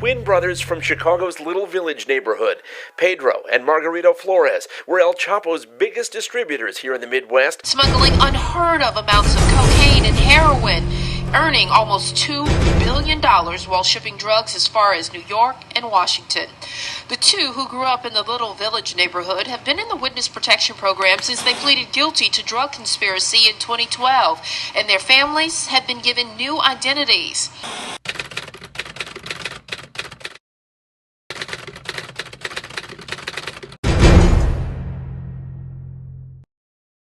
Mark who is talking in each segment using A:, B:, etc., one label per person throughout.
A: twin brothers from Chicago's Little Village neighborhood. Pedro and Margarito Flores were El Chapo's biggest distributors here in the Midwest,
B: smuggling unheard of amounts of cocaine and heroin, earning almost $2 billion while shipping drugs as far as New York and Washington. The two, who grew up in the Little Village neighborhood, have been in the witness protection program since they pleaded guilty to drug conspiracy in 2012, and their families have been given new identities.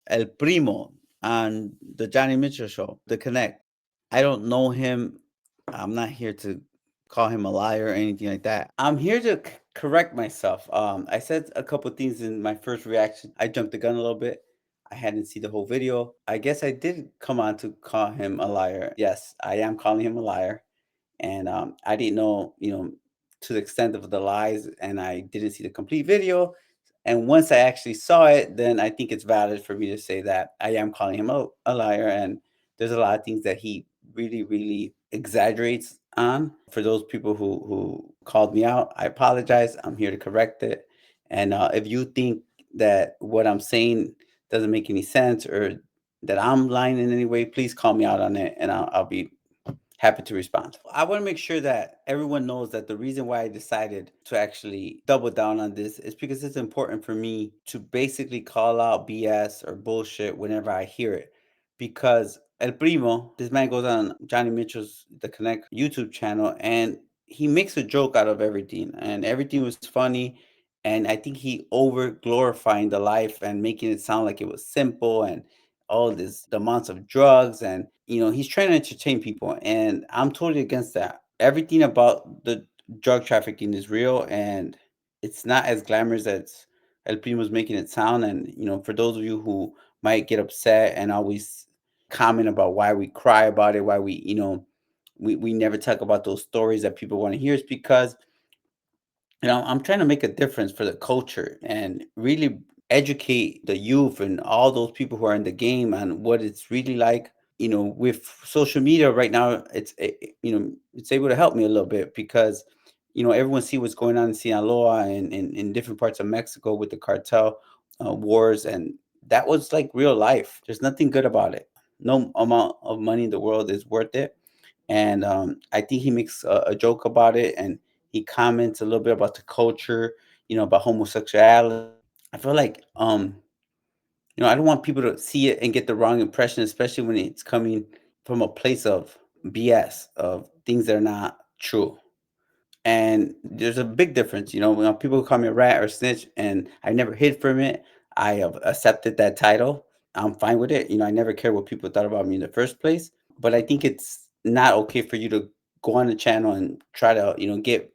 C: El Primo on the Johnny Mitchell show, The Connect. I don't know him. I'm not here to call him a liar or anything like that. I'm here to correct myself. I said a couple things in my first reaction. I jumped the gun a little bit. I hadn't seen the whole video. I guess I did come on to call him a liar. Yes, I am calling him a liar. And I didn't know, to the extent of the lies, and I didn't see the complete video. And once I actually saw it, then I think it's valid for me to say that I am calling him a liar. And there's a lot of things that he really, really exaggerates on. For those people who called me out, I apologize. I'm here to correct it. And if you think that what I'm saying doesn't make any sense or that I'm lying in any way, please call me out on it, and I'll be happy to respond. I want to make sure that everyone knows that the reason why I decided to actually double down on this is because it's important for me to basically call out BS or bullshit whenever I hear it. Because El Primo, this man goes on Johnny Mitchell's The Connect YouTube channel, and he makes a joke out of everything, and everything was funny. And I think he over glorifying the life and making it sound like it was simple and all this the amounts of drugs, and he's trying to entertain people, and I'm totally against that. Everything about the drug trafficking is real, and it's not as glamorous as El Primo's making it sound. And for those of you who might get upset and always comment about why we cry about it, why we never talk about those stories that people want to hear, is because I'm trying to make a difference for the culture and really educate the youth and all those people who are in the game on what it's really like. With social media right now, it's able to help me a little bit because, everyone see what's going on in Sinaloa and in different parts of Mexico with the cartel wars. And that was like real life. There's nothing good about it. No amount of money in the world is worth it. And I think he makes a joke about it, and he comments a little bit about the culture, about homosexuality. I feel like I don't want people to see it and get the wrong impression, especially when it's coming from a place of BS, of things that are not true. And there's a big difference, when people call me a rat or snitch, and I never hid from it. I have accepted that title. I'm fine with it. I never cared what people thought about me in the first place. But I think it's not okay for you to go on the channel and try to, get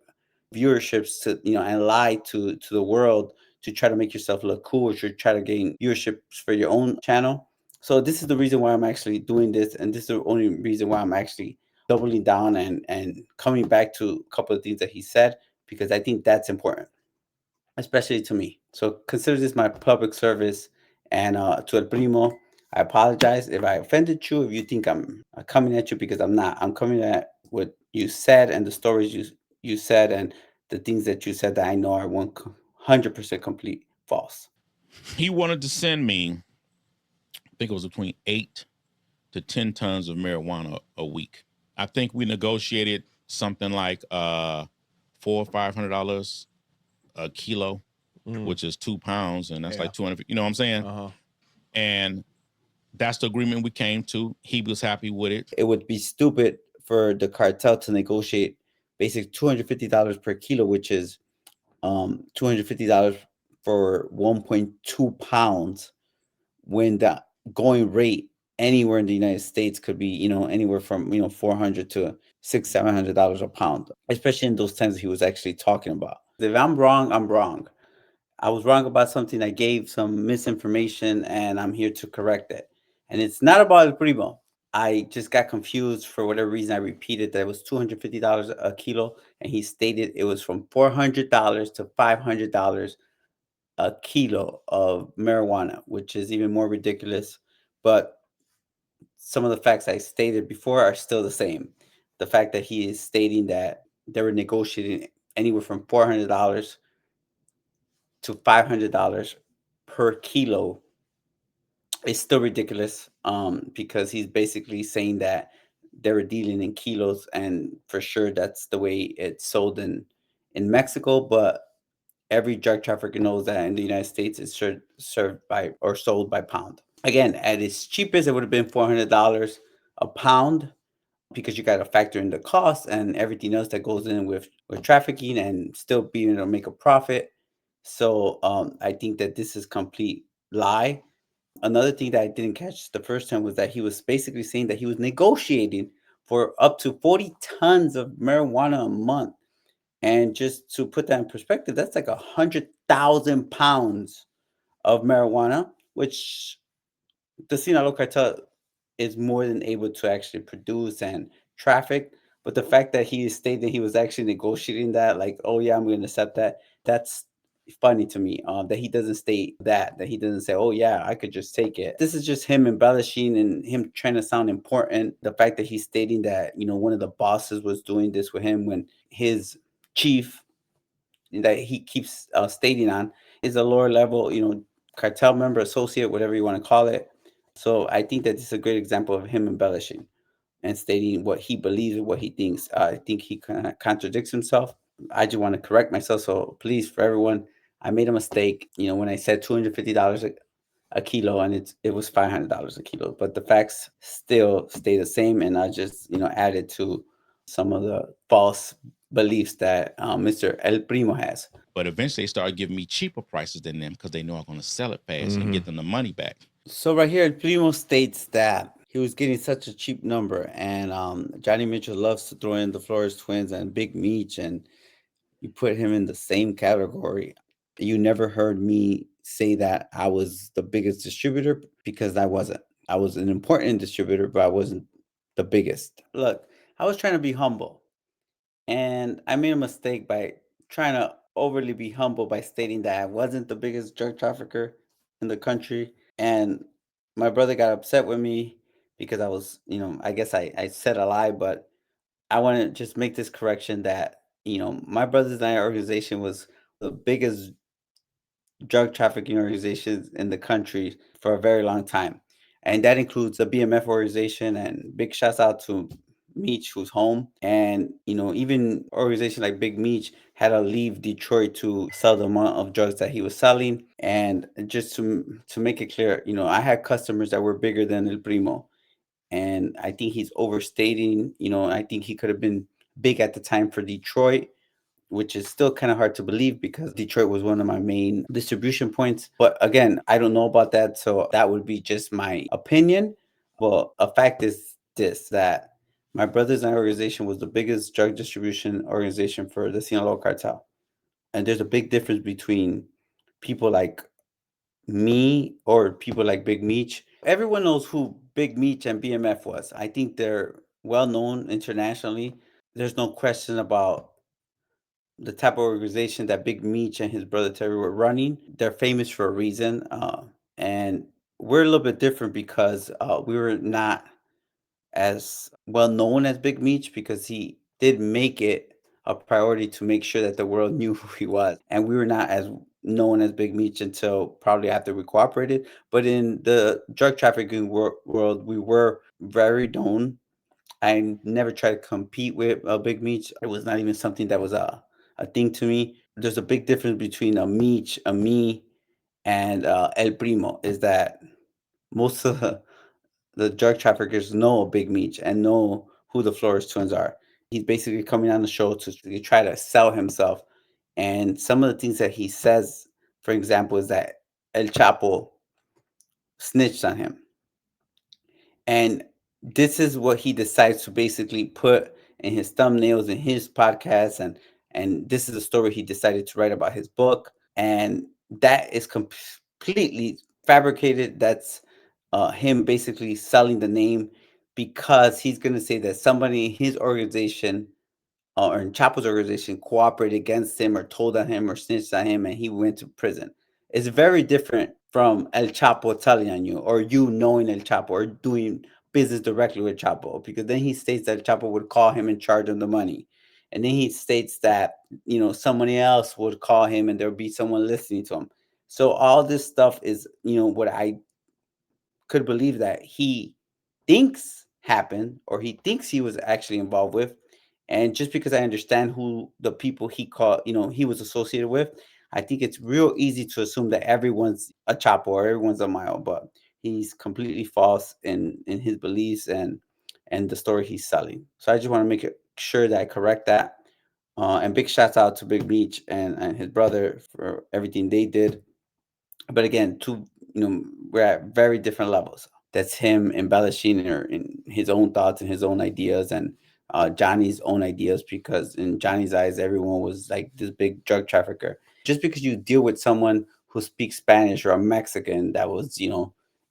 C: viewerships to, and lie to the world to try to make yourself look cool, or to try to gain viewerships for your own channel. So this is the reason why I'm actually doing this, and this is the only reason why I'm actually doubling down and coming back to a couple of things that he said, because I think that's important, especially to me. So consider this my public service. And to El Primo, I apologize if I offended you. If you think I'm coming at you, because I'm not. I'm coming at what you said and the stories you said and the things that you said that I know are 100% complete false.
D: He wanted to send me, I think it was between 8 to 10 tons of marijuana a week. I think we negotiated something like $400 or $500 a kilo, which is 2 pounds, and that's like 200. You know what I'm saying? And that's the agreement we came to. He was happy with it.
C: It would be stupid for the cartel to negotiate basically $250 per kilo, which is $250 for 1.2 pounds, when the going rate anywhere in the United States could be, anywhere from, $400 to $600-$700 a pound, especially in those times he was actually talking about. If I'm wrong, I'm wrong. I was wrong about something. I gave some misinformation, and I'm here to correct it. And it's not about El Primo. I just got confused for whatever reason. I repeated that it was $250 a kilo, and he stated it was from $400 to $500 a kilo of marijuana, which is even more ridiculous. But some of the facts I stated before are still the same. The fact that he is stating that they were negotiating anywhere from $400 to $500 per kilo. It's still ridiculous, because he's basically saying that they were dealing in kilos, and for sure that's the way it's sold in Mexico. But every drug trafficker knows that in the United States it's served by or sold by pound. Again, at its cheapest, it would have been $400 a pound, because you got to factor in the cost and everything else that goes in with trafficking and still being able to make a profit. So I think that this is complete lie. Another thing that I didn't catch the first time was that he was basically saying that he was negotiating for up to 40 tons of marijuana a month. And just to put that in perspective, that's like 100,000 pounds of marijuana, which the Sinaloa cartel is more than able to actually produce and traffic. But the fact that he stated he was actually negotiating that, like, oh yeah, I'm going to accept that, that's funny to me. That he doesn't state that he doesn't say, oh yeah, I could just take it. This is just him embellishing and him trying to sound important. The fact that he's stating that, one of the bosses was doing this with him, when his chief that he keeps stating on is a lower level, cartel member, associate, whatever you want to call it. So I think that this is a great example of him embellishing and stating what he believes and what he thinks. I think he kind of contradicts himself. I just want to correct myself. So please, for everyone, I made a mistake. When I said $250 a kilo, and it was $500 a kilo, but the facts still stay the same. And I just added to some of the false beliefs that Mr. El Primo has.
D: But eventually they started giving me cheaper prices than them because they know I'm going to sell it fast and get them the money back.
C: So right here, El Primo states that he was getting such a cheap number, and Johnny Mitchell loves to throw in the Flores twins and Big Meech, and you put him in the same category. You never heard me say that I was the biggest distributor, because I wasn't. I was an important distributor, but I wasn't the biggest. Look, I was trying to be humble, and I made a mistake by trying to overly be humble by stating that I wasn't the biggest drug trafficker in the country. And my brother got upset with me because I was, I guess I said a lie, but I want to just make this correction that, my brothers and I organization was the biggest drug trafficking organizations in the country for a very long time. And that includes the BMF organization, and big shouts out to Meech, who's home. And, even organization like Big Meech had to leave Detroit to sell the amount of drugs that he was selling. And just to make it clear, I had customers that were bigger than El Primo. And I think he's overstating, I think he could have been big at the time for Detroit, which is still kind of hard to believe because Detroit was one of my main distribution points. But again, I don't know about that. So that would be just my opinion. Well, a fact is this, that my brothers and I organization was the biggest drug distribution organization for the Sinaloa cartel. And there's a big difference between people like me or people like Big Meech. Everyone knows who Big Meech and BMF was. I think they're well known internationally. There's no question about the type of organization that Big Meech and his brother Terry were running. They're famous for a reason. And we're a little bit different because we were not as well known as Big Meech, because he did make it a priority to make sure that the world knew who he was. And we were not as known as Big Meech until probably after we cooperated. But in the drug trafficking world, we were very known. I never tried to compete with Big Meech. It was not even something that was a thing to me. There's a big difference between a Meech, a me, and El Primo, is that most of the drug traffickers know Big Meech and know who the Flores twins are. He's basically coming on the show to try to sell himself. And some of the things that he says, for example, is that El Chapo snitched on him. And this is what he decides to basically put in his thumbnails in his podcast, and this is a story he decided to write about his book, and that is completely fabricated. That's him basically selling the name, because he's going to say that somebody in his organization or in Chapo's organization cooperated against him or told on him or snitched on him, and he went to prison. It's very different from El Chapo telling on you, or you knowing El Chapo, or doing business directly with Chapo, because then he states that Chapo would call him and charge him the money. And then he states that, someone else would call him and there'll be someone listening to him. So all this stuff is, what I could believe that he thinks happened, or he thinks he was actually involved with. And just because I understand who the people he called, he was associated with, I think it's real easy to assume that everyone's a Chapo or everyone's a Mayo, but he's completely false in his beliefs and the story he's selling. So I just want to make sure that I correct that. And big shouts out to Big Meech and his brother for everything they did. But again, we're at very different levels. That's him embellishing or in his own thoughts and his own ideas, and Johnny's own ideas, because in Johnny's eyes, everyone was like this big drug trafficker. Just because you deal with someone who speaks Spanish or a Mexican that was,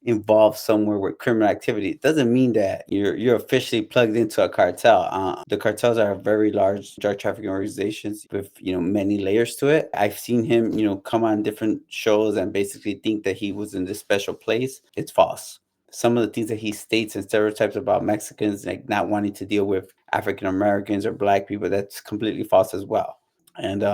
C: involved somewhere with criminal activity, it doesn't mean that you're officially plugged into a cartel. The cartels are very large drug trafficking organizations with many layers to it. I've seen him come on different shows and basically think that he was in this special place. It's false. Some of the things that he states and stereotypes about Mexicans, like not wanting to deal with African Americans or Black people, that's completely false as well. And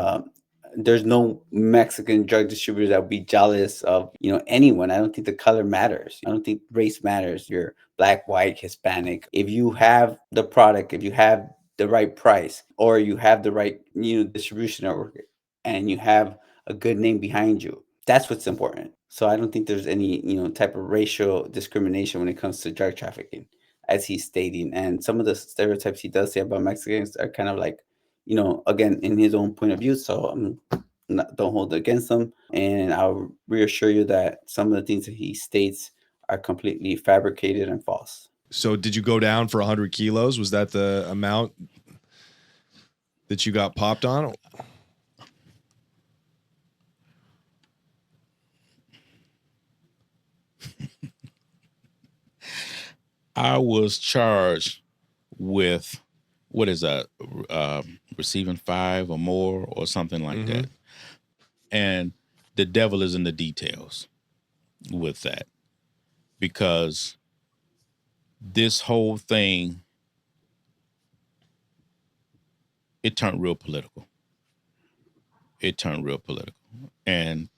C: there's no Mexican drug distributor that would be jealous of anyone. I don't think the color matters. I don't think race matters. You're Black, white, Hispanic. If you have the product, if you have the right price, or you have the right distribution network, and you have a good name behind you, that's what's important. So I don't think there's any type of racial discrimination when it comes to drug trafficking, as he's stating. And some of the stereotypes he does say about Mexicans are kind of like, again, in his own point of view. So don't hold it against him. And I'll reassure you that some of the things that he states are completely fabricated and false.
E: So did you go down for 100 kilos? Was that the amount that you got popped on?
D: I was charged with, what is that, receiving 5 or more or something like that. And the devil is in the details with that, because this whole thing, it turned real political. And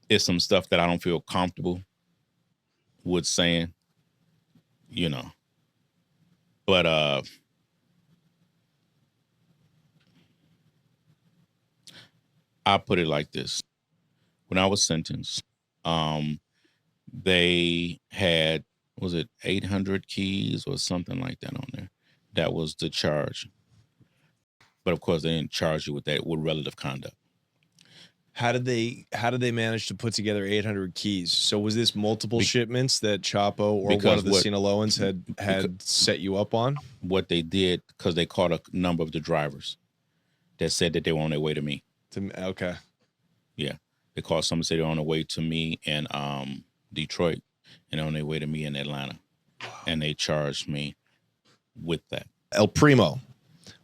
D: it's some stuff that I don't feel comfortable with saying, but I put it like this. When I was sentenced, they had, was it 800 keys or something like that on there? That was the charge. But of course, they didn't charge you with that, with relative conduct.
E: How did they manage to put together 800 keys? So was this multiple shipments that Chapo or one of the Sinaloans had set you up on?
D: What they did, because they caught a number of the drivers that said that they were on their way to me.
E: Okay.
D: Yeah. They called someone, said they were on their way to me in Detroit and on their way to me in Atlanta. And they charged me with that.
E: El Primo,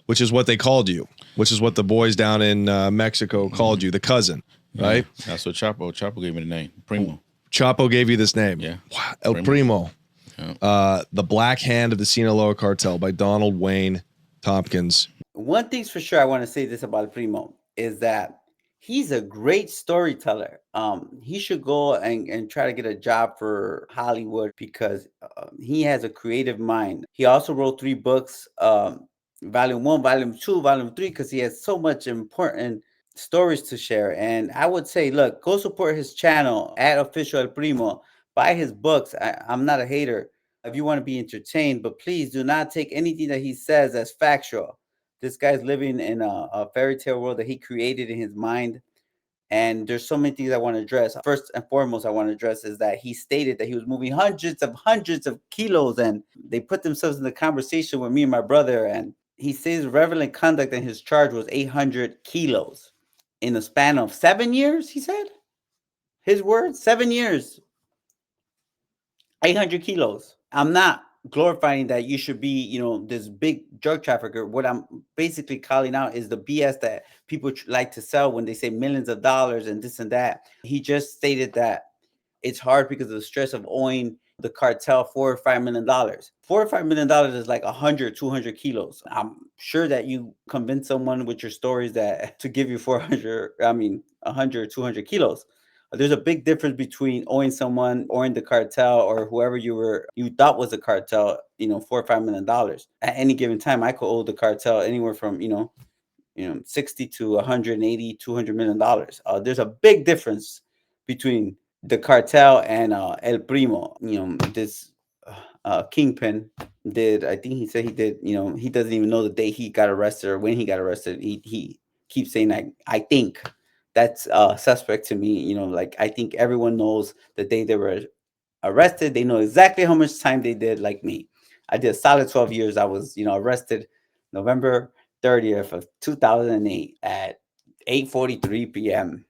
E: which is what they called you, which is what the boys down in Mexico called you, the cousin, right?
D: Yeah, that's what Chapo gave me the name, Primo.
E: Chapo gave you this name.
D: Yeah.
E: Wow. El Primo. Yeah. The Black Hand of the Sinaloa Cartel by Donald Wayne Tompkins.
C: One thing's for sure, I want to say this about El Primo, is that he's a great storyteller. He should go and try to get a job for Hollywood, because he has a creative mind. He also wrote 3 books, Volume 1, Volume 2, Volume 3, because he has so much important stories to share. And I would say, look, go support his channel at Official El Primo. Buy his books. I'm not a hater if you want to be entertained, but please do not take anything that he says as factual. This guy's living in a fairy tale world that he created in his mind. And there's so many things I want to address. First and foremost, I want to address is that he stated that he was moving hundreds of kilos, and they put themselves in the conversation with me and my brother. And he says relevant conduct in his charge was 800 kilos in the span of 7 years, he said. His words, 7 years, 800 kilos. I'm not glorifying that you should be, this big drug trafficker. What I'm basically calling out is the BS that people like to sell when they say millions of dollars and this and that. He just stated that it's hard because of the stress of owing, the cartel $4 or $5 million. $4 or $5 million is like 100, 200 kilos. I'm sure that you convince someone with your stories that to give you 100, 200 kilos. There's a big difference between owing someone, owing the cartel, or whoever you thought was a cartel, $4 or $5 million. At any given time, I could owe the cartel anywhere from 60 to 180, $200 million. There's a big difference between the cartel and El Primo. This Kingpin did. I think he said he did. He doesn't even know the day he got arrested or when he got arrested. He keeps saying that. I think that's suspect to me. Like, I think everyone knows the day they were arrested. They know exactly how much time they did. Like me, I did a solid 12 years. I was arrested November 30th of 2008 at 8:43 p.m.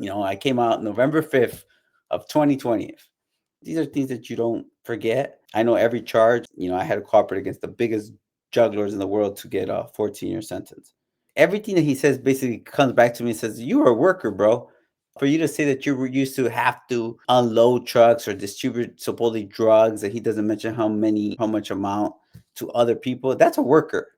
C: I came out November 5th of 2020. These are things that you don't forget. I know every charge. I had to cooperate against the biggest jugglers in the world to get a 14-year sentence. Everything that he says basically comes back to me and says, you are a worker, bro. For you to say that you were used to have to unload trucks or distribute supposedly drugs, that he doesn't mention how much amount to other people, that's a worker.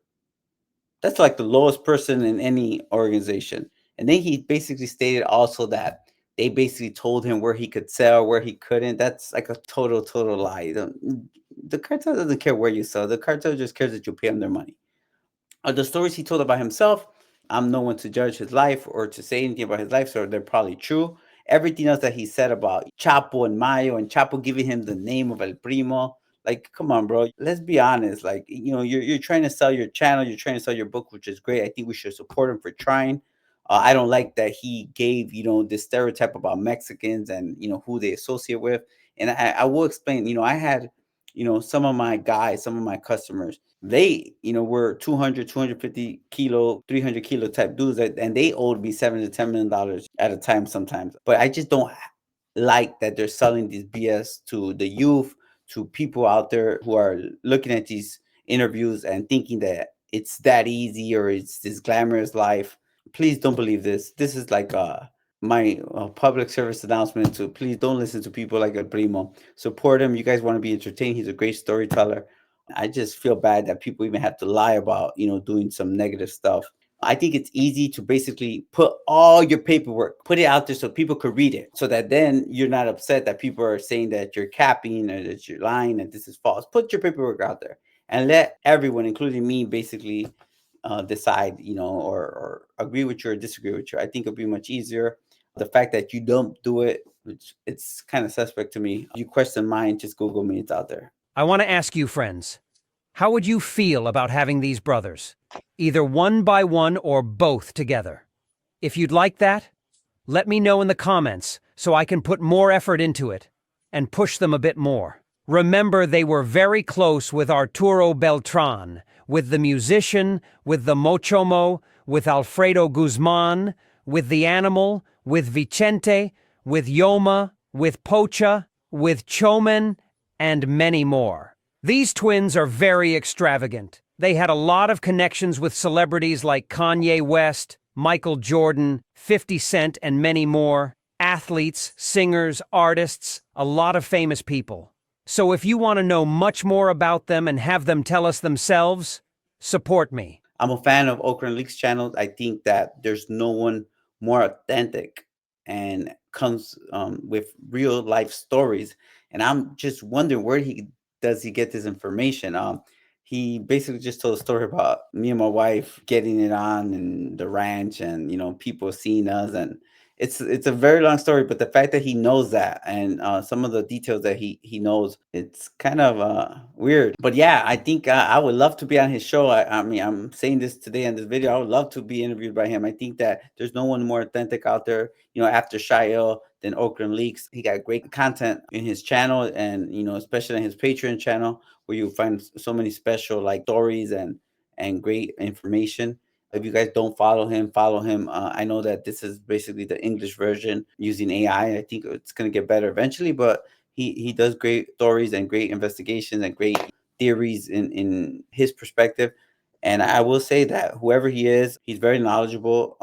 C: That's like the lowest person in any organization. And then he basically stated also that they basically told him where he could sell, where he couldn't. That's like a total lie. The cartel doesn't care where you sell. The cartel just cares that you pay them their money. The stories he told about himself, I'm no one to judge his life or to say anything about his life, so they're probably true. Everything else that he said about Chapo and Mayo and Chapo giving him the name of El Primo, like, come on, bro. Let's be honest. Like, you're trying to sell your channel, you're trying to sell your book, which is great. I think we should support him for trying. I don't like that he gave, this stereotype about Mexicans and, who they associate with. And I will explain, I had, some of my guys, some of my customers, they, were 200, 250 kilo, 300 kilo type dudes, and they owed me $7 to $10 million at a time sometimes. But I just don't like that they're selling this BS to the youth, to people out there who are looking at these interviews and thinking that it's that easy or it's this glamorous life. Please don't believe this. This is like my public service announcement to please don't listen to people like El Primo. Support him. You guys want to be entertained. He's a great storyteller. I just feel bad that people even have to lie about, doing some negative stuff. I think it's easy to basically put all your paperwork, put it out there so people could read it, so that then you're not upset that people are saying that you're capping or that you're lying and this is false. Put your paperwork out there and let everyone, including me, basically decide, or agree with you or disagree with you. I think it'll be much easier. The fact that you don't do it, it's kind of suspect to me. If you question mine, just Google me. It's out there.
F: I want to ask you, friends, how would you feel about having these brothers, either one by one or both together? If you'd like that, let me know in the comments so I can put more effort into it and push them a bit more. Remember, they were very close with Arturo Beltran, with the musician, with the Mochomo, with Alfredo Guzman, with the animal, with Vicente, with Yoma, with Pocha, with Chomen, and many more. These twins are very extravagant. They had a lot of connections with celebrities like Kanye West, Michael Jordan, 50 Cent, and many more. Athletes, singers, artists, a lot of famous people. So if you want to know much more about them and have them tell us themselves, support me.
C: I'm a fan of Ocran Leaks channel. I think that there's no one more authentic and comes with real life stories. And I'm just wondering where does he get this information? He basically just told a story about me and my wife getting it on and the ranch and, people seeing us. And it's a very long story, but the fact that he knows that and some of the details that he knows, it's kind of weird. But yeah, I think I would love to be on his show. I mean, I'm saying this today in this video. I would love to be interviewed by him. I think that there's no one more authentic out there, after Shael than Ocran Leaks. He got great content in his channel and, especially in his Patreon channel, where you find so many special like stories and great information. If you guys don't follow him, follow him. I know that this is basically the English version using AI. I think it's going to get better eventually, but he does great stories and great investigations and great theories in his perspective. And I will say that whoever he is, he's very knowledgeable.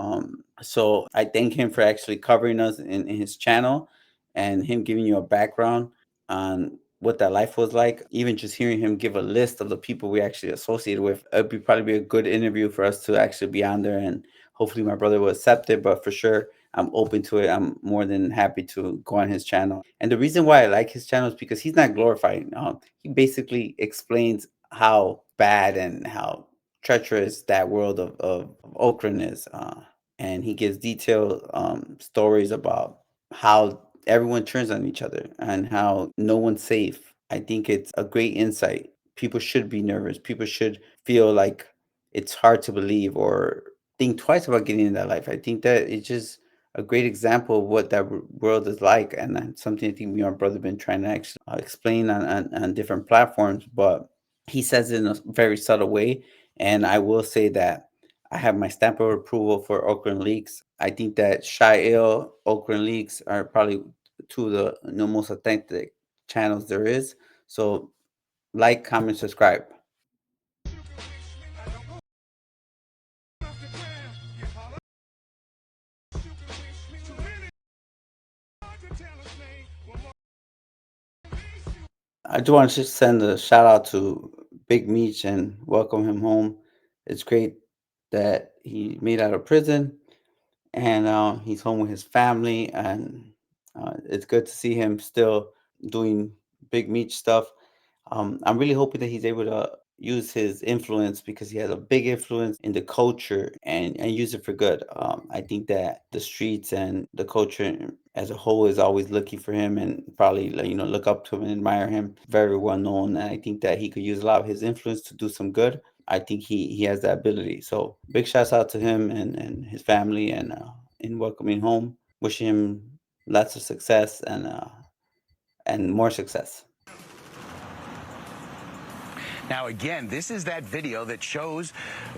C: So I thank him for actually covering us in his channel and him giving you a background. on what that life was like. Even just hearing him give a list of the people we actually associated with, it'd be probably be a good interview for us to actually be on there, and hopefully my brother will accept it. But for sure, I'm open to it. I'm more than happy to go on his channel. And the reason why I like his channel is because he's not glorifying. He basically explains how bad and how treacherous that world of Ocran is. And he gives detailed stories about how everyone turns on each other and how no one's safe. I think it's a great insight. People should be nervous. People should feel like it's hard to believe or think twice about getting in that life. I think that it's just a great example of what that world is like, and that's something I think me and my brother have been trying to actually explain on different platforms. But he says it in a very subtle way, and I will say that I have my stamp of approval for Ocran Leaks. I think that Shy Il, Ocran Leaks are probably two of the most authentic channels there is. So like, comment, subscribe. I do want to just send a shout out to Big Meech and welcome him home. It's great that he made out of prison and he's home with his family, and it's good to see him still doing Big Meech stuff. I'm really hoping that he's able to use his influence, because he has a big influence in the culture, and use it for good. I think that the streets and the culture as a whole is always looking for him and probably look up to him and admire him. Very well known, and I think that he could use a lot of his influence to do some good. I think he has that ability. So big shouts out to him and his family, and in welcoming home. Wishing him lots of success and more success.
G: Now, again, this is that video that shows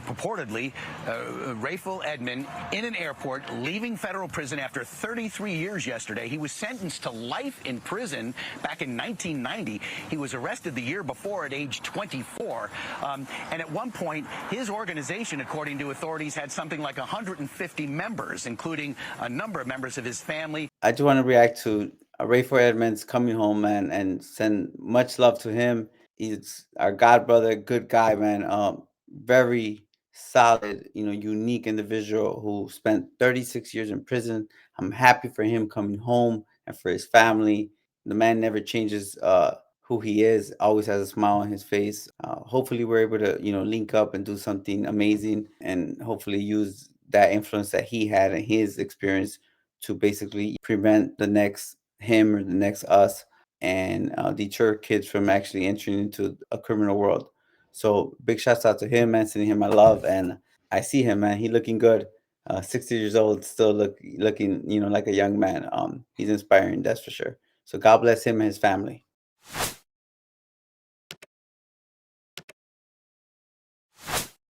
G: purportedly Rayful Edmonds in an airport leaving federal prison after 33 years yesterday. He was sentenced to life in prison back in 1990. He was arrested the year before at age 24. And at one point, his organization, according to authorities, had something like 150 members, including a number of members of his family.
C: I do want to react to Rayful Edmonds coming home, man, and send much love to him. He's our god brother, good guy, man. Very solid, unique individual who spent 36 years in prison. I'm happy for him coming home and for his family. The man never changes who he is, always has a smile on his face. Hopefully we're able to, link up and do something amazing, and hopefully use that influence that he had and his experience to basically prevent the next him or the next us, and deter kids from actually entering into a criminal world. So big shouts out to him, man. Sending him my love, and I see him, man. He looking good. 60 years old, still looking, like a young man. He's inspiring, that's for sure. So God bless him and his family.